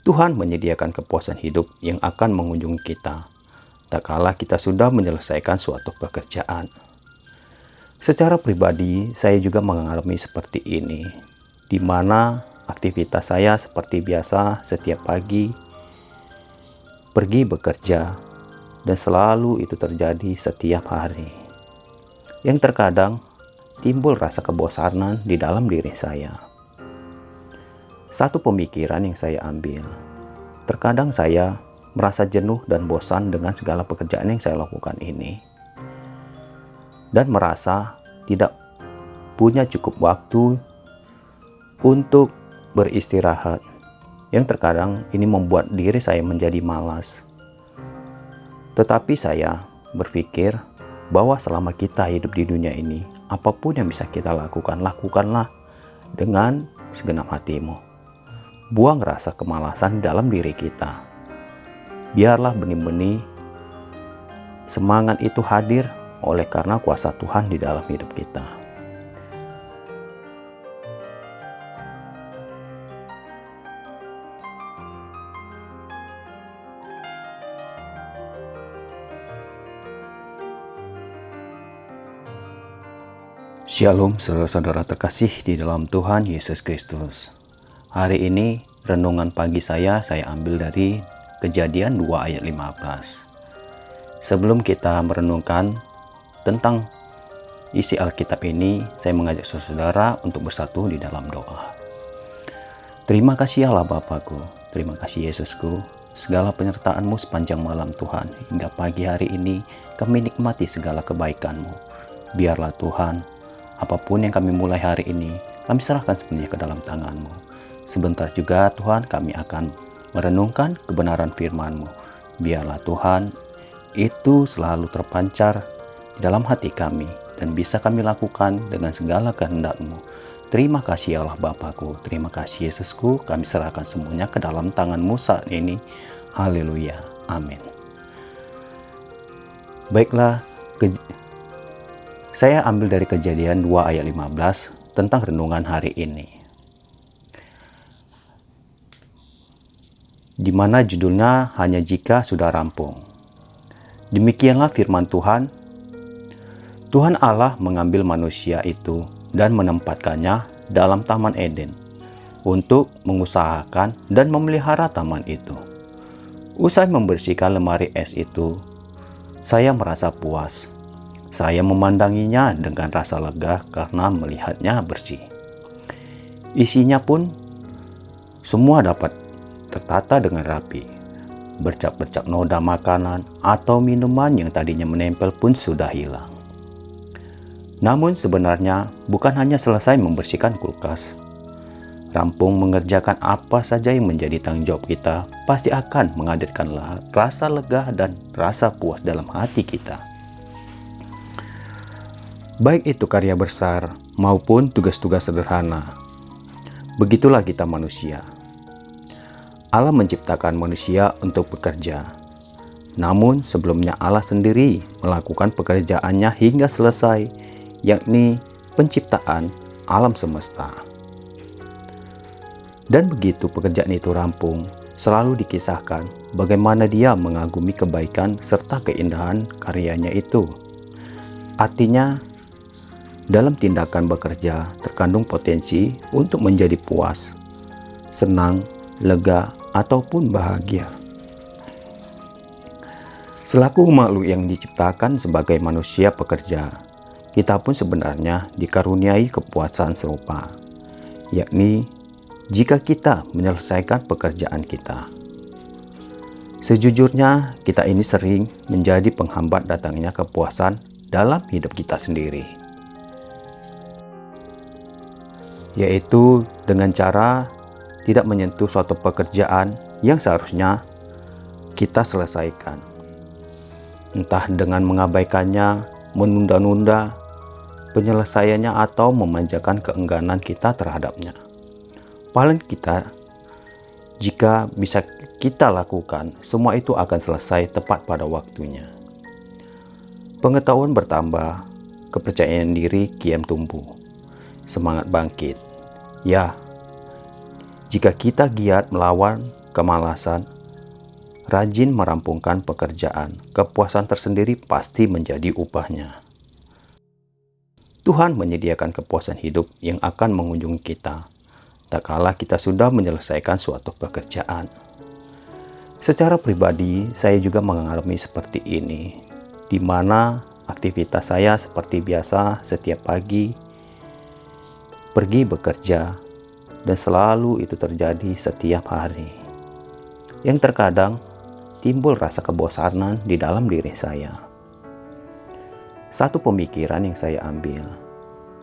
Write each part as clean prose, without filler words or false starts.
Tuhan menyediakan kepuasan hidup yang akan mengunjungi kita, tak kala kita sudah menyelesaikan suatu pekerjaan. Secara pribadi, saya juga mengalami seperti ini, di mana aktivitas saya seperti biasa setiap pagi pergi bekerja, dan selalu itu terjadi setiap hari. Yang terkadang timbul rasa kebosanan di dalam diri saya. Satu pemikiran yang saya ambil, terkadang saya merasa jenuh dan bosan dengan segala pekerjaan yang saya lakukan ini, dan merasa tidak punya cukup waktu untuk beristirahat, yang terkadang ini membuat diri saya menjadi malas. Tetapi saya berpikir bahwa selama kita hidup di dunia ini, apapun yang bisa kita lakukan, lakukanlah dengan segenap hatimu. Buang rasa kemalasan dalam diri kita. Biarlah benih-benih semangat itu hadir oleh karena kuasa Tuhan di dalam hidup kita. Shalom saudara-saudara terkasih di dalam Tuhan Yesus Kristus. Hari ini renungan pagi saya ambil dari Kejadian 2 ayat 15. Sebelum kita merenungkan tentang isi Alkitab ini, saya mengajak saudara untuk bersatu di dalam doa. Terima kasih Allah Bapakku, terima kasih Yesusku, segala penyertaan-Mu sepanjang malam Tuhan, hingga pagi hari ini kami nikmati segala kebaikan-Mu. Biarlah Tuhan, apapun yang kami mulai hari ini, kami serahkan sepenuhnya ke dalam tangan-Mu. Sebentar juga Tuhan kami akan merenungkan kebenaran firman-Mu. Biarlah Tuhan itu selalu terpancar di dalam hati kami dan bisa kami lakukan dengan segala kehendak-Mu. Terima kasih Allah Bapakku, terima kasih Yesusku, kami serahkan semuanya ke dalam tangan-Mu saat ini. Haleluya, amin. Baiklah, saya ambil dari Kejadian 2 ayat 15 tentang renungan hari ini, di mana judulnya hanya jika sudah rampung. Demikianlah firman Tuhan. Tuhan Allah mengambil manusia itu dan menempatkannya dalam Taman Eden untuk mengusahakan dan memelihara taman itu. Usai membersihkan lemari es itu, saya merasa puas. Saya memandanginya dengan rasa lega karena melihatnya bersih. Isinya pun semua dapat tertata dengan rapi. Bercak-bercak noda makanan atau minuman yang tadinya menempel pun sudah hilang. Namun sebenarnya bukan hanya selesai membersihkan kulkas. Rampung mengerjakan apa saja yang menjadi tanggung jawab kita pasti akan menghadirkan rasa lega dan rasa puas dalam hati kita. Baik itu karya besar maupun tugas-tugas sederhana. Begitulah kita manusia. Allah menciptakan manusia untuk bekerja. Namun sebelumnya Allah sendiri melakukan pekerjaannya hingga selesai, yakni penciptaan alam semesta. Dan begitu pekerjaan itu rampung, selalu dikisahkan bagaimana Dia mengagumi kebaikan serta keindahan karyanya itu. Artinya, dalam tindakan bekerja terkandung potensi untuk menjadi puas, senang, lega, ataupun bahagia. Selaku makhluk yang diciptakan sebagai manusia pekerja, kita pun sebenarnya dikaruniai kepuasan serupa, yakni jika kita menyelesaikan pekerjaan kita. Sejujurnya, kita ini sering menjadi penghambat datangnya kepuasan dalam hidup kita sendiri, yaitu dengan cara tidak menyentuh suatu pekerjaan yang seharusnya kita selesaikan. Entah dengan mengabaikannya, menunda-nunda penyelesaiannya, atau memanjakan keengganan kita terhadapnya. Paling kita, jika bisa kita lakukan, semua itu akan selesai tepat pada waktunya. Pengetahuan bertambah, kepercayaan diri kian tumbuh, semangat bangkit. Ya, jika kita giat melawan kemalasan, rajin merampungkan pekerjaan, kepuasan tersendiri pasti menjadi upahnya. Tuhan menyediakan kepuasan hidup yang akan mengunjungi kita, tak kala kita sudah menyelesaikan suatu pekerjaan. Secara pribadi, saya juga mengalami seperti ini, di mana aktivitas saya seperti biasa setiap pagi, pergi bekerja, dan selalu itu terjadi setiap hari. Yang terkadang timbul rasa kebosanan di dalam diri saya. Satu pemikiran yang saya ambil,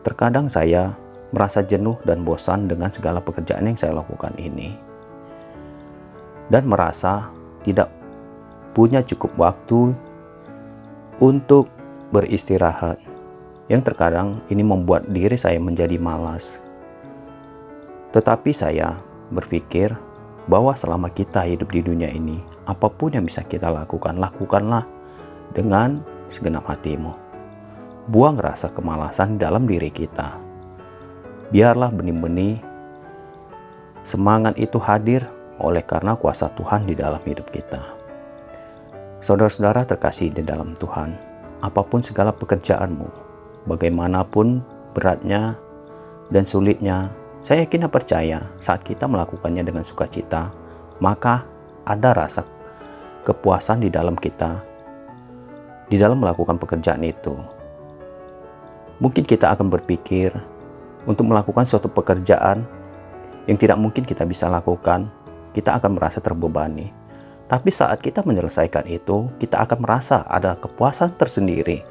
terkadang saya merasa jenuh dan bosan dengan segala pekerjaan yang saya lakukan ini, dan merasa tidak punya cukup waktu untuk beristirahat, yang terkadang ini membuat diri saya menjadi malas. Tetapi saya berpikir bahwa selama kita hidup di dunia ini, apapun yang bisa kita lakukan, lakukanlah dengan segenap hatimu. Buang rasa kemalasan dalam diri kita. Biarlah benih-benih semangat itu hadir oleh karena kuasa Tuhan di dalam hidup kita. Saudara-saudara terkasih di dalam Tuhan, apapun segala pekerjaanmu, bagaimanapun beratnya dan sulitnya, saya yakin dan percaya saat kita melakukannya dengan sukacita, maka ada rasa kepuasan di dalam kita, di dalam melakukan pekerjaan itu. Mungkin kita akan berpikir untuk melakukan suatu pekerjaan yang tidak mungkin kita bisa lakukan, kita akan merasa terbebani. Tapi saat kita menyelesaikan itu, kita akan merasa ada kepuasan tersendiri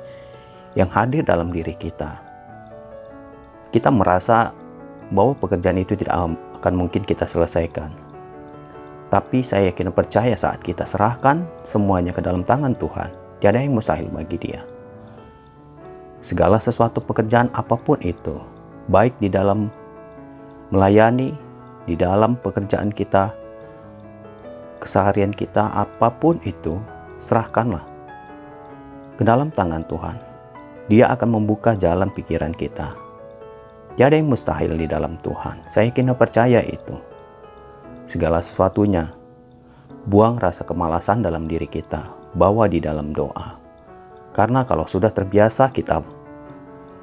yang hadir dalam diri kita. Kita merasa bahwa pekerjaan itu tidak akan mungkin kita selesaikan. Tapi saya yakin dan percaya saat kita serahkan semuanya ke dalam tangan Tuhan, tiada yang mustahil bagi Dia. Segala sesuatu pekerjaan apapun itu, baik di dalam melayani, di dalam pekerjaan kita, keseharian kita, apapun itu, serahkanlah ke dalam tangan Tuhan. Dia akan membuka jalan pikiran kita. Tiada yang mustahil di dalam Tuhan. Saya yakin dan percaya itu. Segala sesuatunya, buang rasa kemalasan dalam diri kita, bawa di dalam doa. Karena kalau sudah terbiasa kita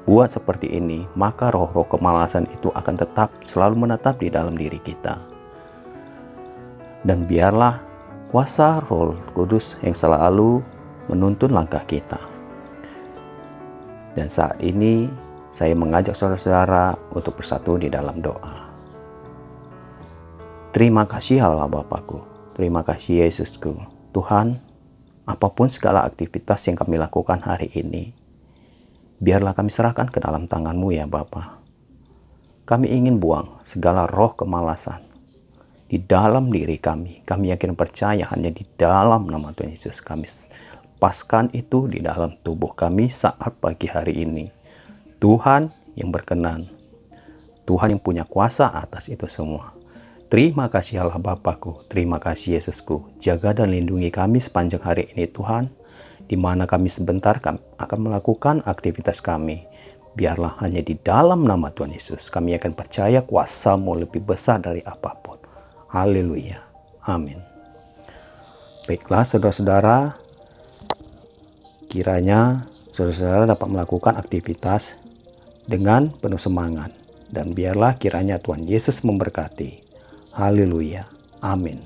buat seperti ini, maka roh-roh kemalasan itu akan tetap selalu menetap di dalam diri kita. Dan biarlah kuasa Roh Kudus yang selalu menuntun langkah kita. Dan saat ini saya mengajak saudara-saudara untuk bersatu di dalam doa. Terima kasih Allah Bapakku, terima kasih Yesusku. Tuhan, apapun segala aktivitas yang kami lakukan hari ini, biarlah kami serahkan ke dalam tangan-Mu ya Bapa. Kami ingin buang segala roh kemalasan di dalam diri kami. Kami yakin percaya hanya di dalam nama Tuhan Yesus kami lepaskan itu di dalam tubuh kami saat pagi hari ini. Tuhan yang berkenan, Tuhan yang punya kuasa atas itu semua. Terima kasih Allah Bapakku, terima kasih Yesusku. Jaga dan lindungi kami sepanjang hari ini Tuhan, di mana kami sebentar akan melakukan aktivitas kami. Biarlah hanya di dalam nama Tuhan Yesus kami akan percaya kuasa-Mu lebih besar dari apapun. Haleluya. Amin. Baiklah saudara-saudara, kiranya saudara-saudara dapat melakukan aktivitas dengan penuh semangat. Dan biarlah kiranya Tuhan Yesus memberkati. Haleluya. Amin.